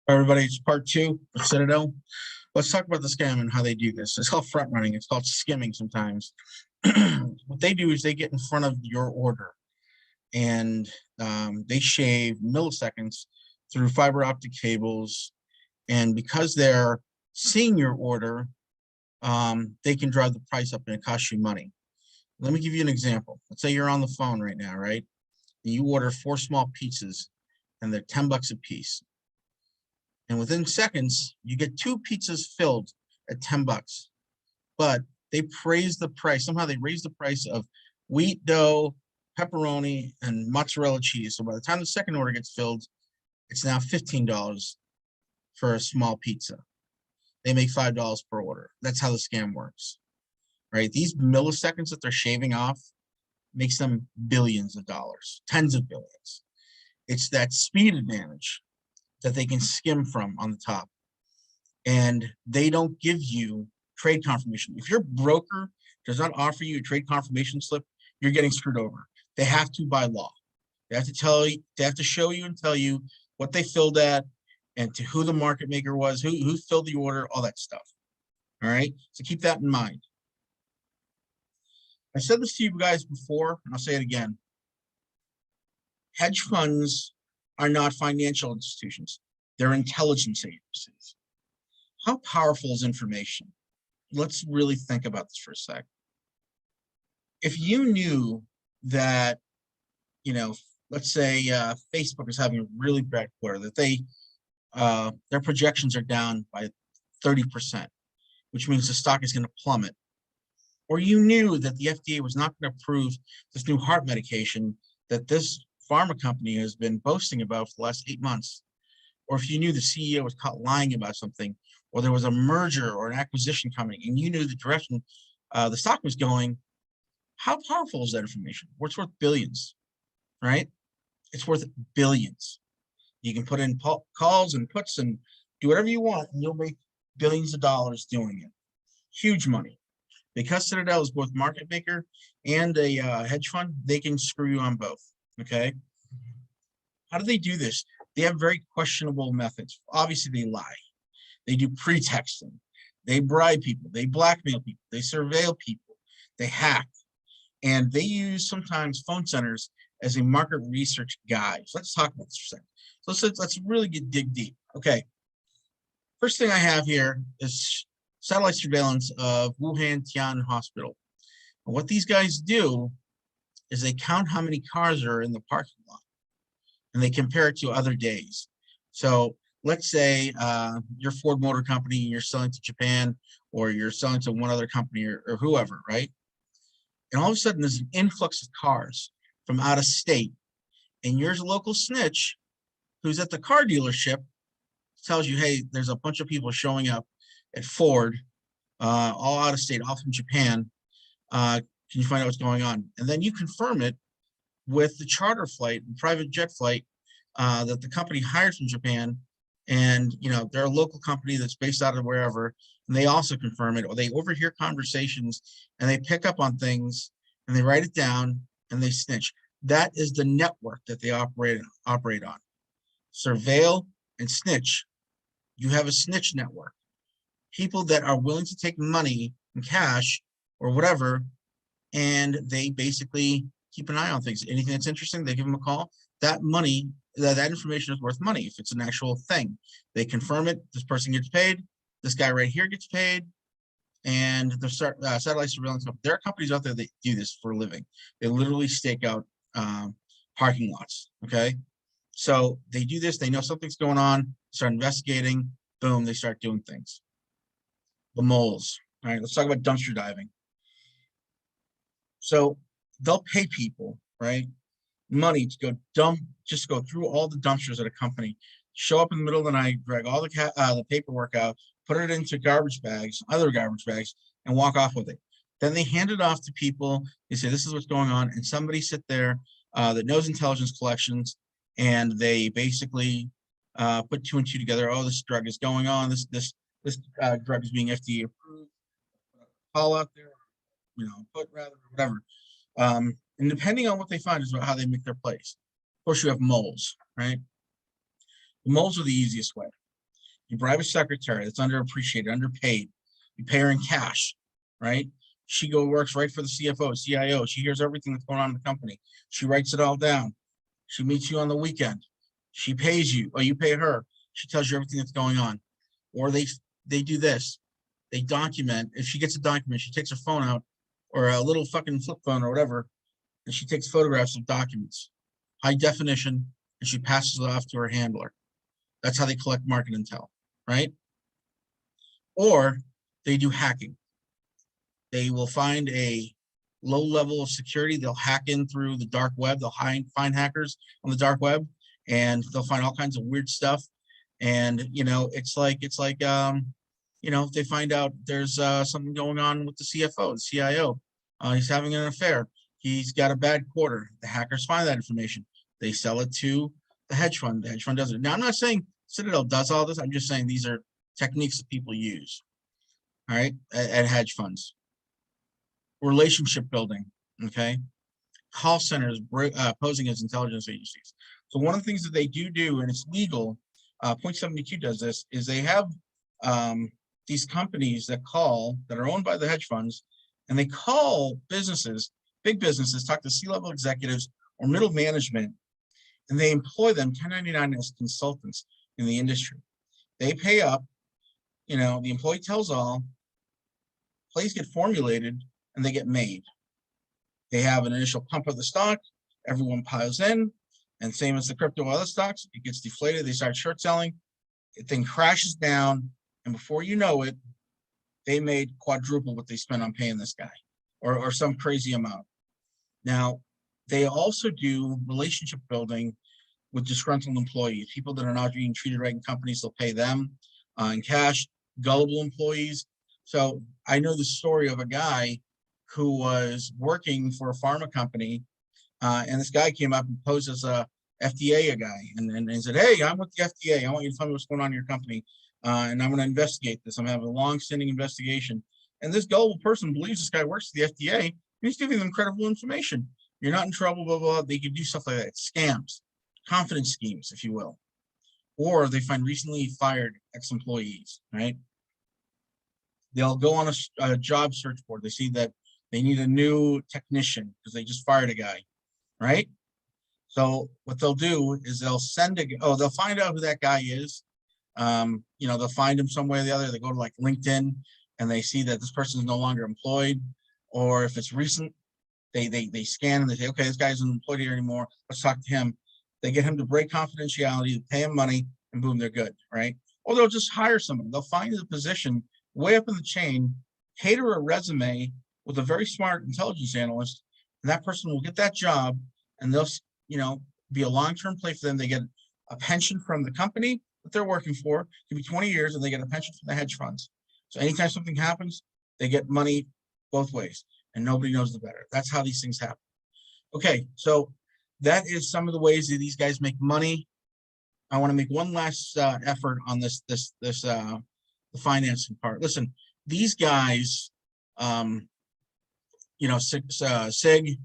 Everybody, it's part two of Citadel. Let's talk about the scam and how they do this. It's called front running. It's called skimming sometimes. What they do is they get in front of your order and they shave milliseconds through fiber optic cables. And because they're seeing your order, they can drive the price up and it costs you money. Let me give you an example. Let's say you're on the phone right now, right? And you order 4 small pizzas and they're $10 a piece. And within seconds, you get 2 pizzas filled at $10. But they raise the price. Somehow they raise the price of wheat dough, pepperoni, and mozzarella cheese. So by the time the second order gets filled, it's now $15 for a small pizza. They make $5 per order. That's how the scam works, right? These milliseconds that they're shaving off makes them billions of dollars, tens of billions. It's that speed advantage that they can skim from on the top. And they don't give you trade confirmation. If your broker does not offer you a trade confirmation slip, you're getting screwed over. They have to by law. They have to tell you, they have to show you and tell you what they filled at and to who the market maker was, who filled the order, all that stuff. All right, so keep that in mind. I said this to you guys before, and I'll say it again. Hedge funds are not financial institutions. They're intelligence agencies. How powerful is information? Let's really think about this for a sec. If you knew that, let's say Facebook is having a really bad quarter, that their projections are down by 30%, which means the stock is going to plummet. Or you knew that the FDA was not going to approve this new heart medication that this pharma company has been boasting about for the last 8 months, or if you knew the CEO was caught lying about something, or there was a merger or an acquisition coming, and you knew the direction the stock was going, how powerful is that information? Well, it's worth billions, right? It's worth billions. You can put in calls and puts and do whatever you want, and you'll make billions of dollars doing it. Huge money. Because Citadel is both market maker and a hedge fund, they can screw you on both. Okay. How do they do this? They have very questionable methods. Obviously, they lie. They do pretexting. They bribe people. They blackmail people. They surveil people. They hack. And they use sometimes phone centers as a market research guide. So let's talk about this for a second. So let's really dig deep. Okay. First thing I have here is satellite surveillance of Wuhan Tian Hospital. And what these guys do is they count how many cars are in the parking lot and they compare it to other days. So let's say you're Ford Motor Company and you're selling to Japan, or you're selling to one other company or whoever, right? And all of a sudden there's an influx of cars from out of state, and your local snitch who's at the car dealership tells you, hey, there's a bunch of people showing up at Ford, all out of state, all from Japan. Can you find out what's going on? And then you confirm it with the charter flight, private jet flight that the company hired from Japan. And, they're a local company that's based out of wherever, and they also confirm it, or they overhear conversations and they pick up on things and they write it down and they snitch. That is the network that they operate on. Surveil and snitch. You have a snitch network. People that are willing to take money in cash or whatever, and they basically keep an eye on things. Anything that's interesting, they give them a call. That money, that information is worth money if it's an actual thing. They confirm it. This person gets paid. This guy right here gets paid. And the satellite surveillance. There are companies out there that do this for a living. They literally stake out parking lots. Okay, so they do this. They know something's going on. Start investigating. Boom, they start doing things. The moles. All right, let's talk about dumpster diving. So they'll pay people, right, money to go through all the dumpsters at a company, show up in the middle of the night, drag all the paperwork out, put it into other garbage bags, and walk off with it. Then they hand it off to people. They say, this is what's going on. And somebody sit there that knows intelligence collections, and they basically put 2 and 2 together. Oh, this drug is going on. This drug is being FDA approved. Call out there, put rather, whatever. And depending on what they find is about how they make their plays. Of course, you have moles, right? The moles are the easiest way. You bribe a secretary that's underappreciated, underpaid. You pay her in cash, right? She works right for the CFO, CIO. She hears everything that's going on in the company. She writes it all down. She meets you on the weekend. She pays you, or you pay her. She tells you everything that's going on. Or they do this. They document. If she gets a document, she takes her phone out or a little fucking flip phone or whatever, and she takes photographs of documents, high definition, and she passes it off to her handler. That's how they collect market intel, right? Or they do hacking. They will find a low level of security. They'll hack in through the dark web. They'll find hackers on the dark web, and they'll find all kinds of weird stuff. And it's like if they find out there's something going on with the CFO, the CIO, he's having an affair, he's got a bad quarter. The hackers find that information. They sell it to the hedge fund. The hedge fund does it. Now, I'm not saying Citadel does all this. I'm just saying these are techniques that people use, all right, at hedge funds. Relationship building, okay? Call centers posing as intelligence agencies. So one of the things that they do, and it's legal, Point 72 does this, is they have these companies that are owned by the hedge funds, and they call businesses, big businesses, talk to C-level executives or middle management, and they employ them 1099 as consultants in the industry. They pay up, the employee tells all, plays get formulated, and they get made. They have an initial pump of the stock, everyone piles in, and same as the crypto other stocks, it gets deflated, they start short selling, it then crashes down, and before you know it, they made quadruple what they spent on paying this guy, or some crazy amount. Now, they also do relationship building with disgruntled employees, people that are not being treated right in companies, they'll pay them in cash, gullible employees. So I know the story of a guy who was working for a pharma company, and this guy came up and posed as a FDA guy, and said, "Hey, I'm with the FDA. I want you to tell me what's going on in your company, and I'm going to investigate this. I'm having a long-standing investigation." And this gullible person believes this guy works for the FDA, and he's giving them credible information. You're not in trouble, blah, blah, blah. They can do stuff like that. Scams, confidence schemes, if you will. Or they find recently fired ex-employees, right? They'll go on a job search board. They see that they need a new technician because they just fired a guy, right? So what they'll do is they'll find out who that guy is. They'll find him some way or the other. They go to like LinkedIn and they see that this person is no longer employed, or if it's recent, they scan and they say, okay, this guy isn't employed here anymore. Let's talk to him. They get him to break confidentiality, pay him money, and boom, they're good, right? Or they'll just hire someone. They'll find the position way up in the chain, cater a resume with a very smart intelligence analyst, and that person will get that job, and they'll, be a long-term play for them. They get a pension from the company that they're working for. It can be 20 years, and they get a pension from the hedge funds. So anytime something happens, they get money both ways, and nobody knows the better. That's how these things happen. Okay, so that is some of the ways that these guys make money. I want to make one last effort on the financing part. Listen, these guys, SIG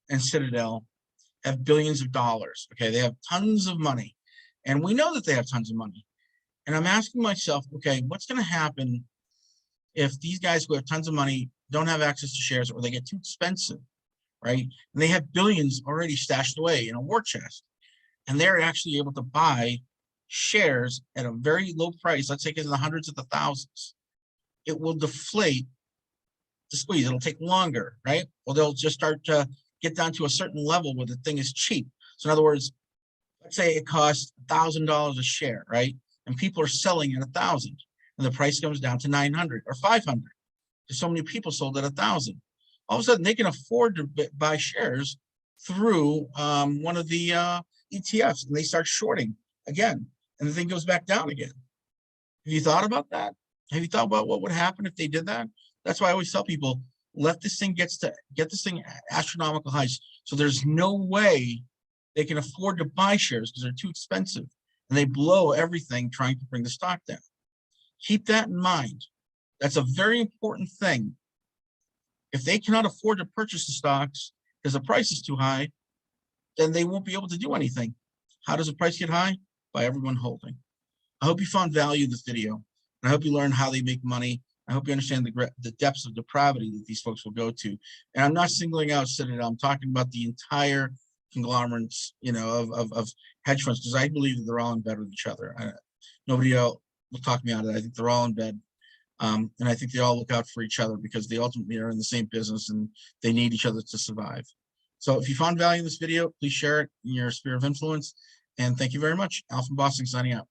and Citadel have billions of dollars. Okay, they have tons of money, and we know that they have tons of money. And I'm asking myself, okay, what's going to happen if these guys who have tons of money don't have access to shares, or they get too expensive, right? And they have billions already stashed away in a war chest, and they're actually able to buy shares at a very low price. Let's say it's in the hundreds of the thousands. It will deflate the squeeze. It'll take longer, right? Well, they'll just start to get down to a certain level where the thing is cheap. So in other words, let's say it costs $1,000 a share, right? And people are selling at 1,000, and the price comes down to 900 or 500. Because so many people sold at 1,000. All of a sudden, they can afford to buy shares through one of the ETFs, and they start shorting again, and the thing goes back down again. Have you thought about that? Have you thought about what would happen if they did that? That's why I always tell people, let this thing get this thing astronomical highs. So there's no way they can afford to buy shares because they're too expensive, and they blow everything trying to bring the stock down. Keep that in mind. That's a very important thing. If they cannot afford to purchase the stocks because the price is too high, then they won't be able to do anything. How does the price get high? By everyone holding. I hope you found value in this video. I hope you learned how they make money. I hope you understand the depths of depravity that these folks will go to. And I'm not singling out Citadel. I'm talking about the entire conglomerates, of hedge funds, because I believe that they're all in bed with each other. Nobody else will talk me out of it. I think they're all in bed. And I think they all look out for each other because they ultimately are in the same business and they need each other to survive. So if you found value in this video, please share it in your sphere of influence. And thank you very much. Al from Boston signing out.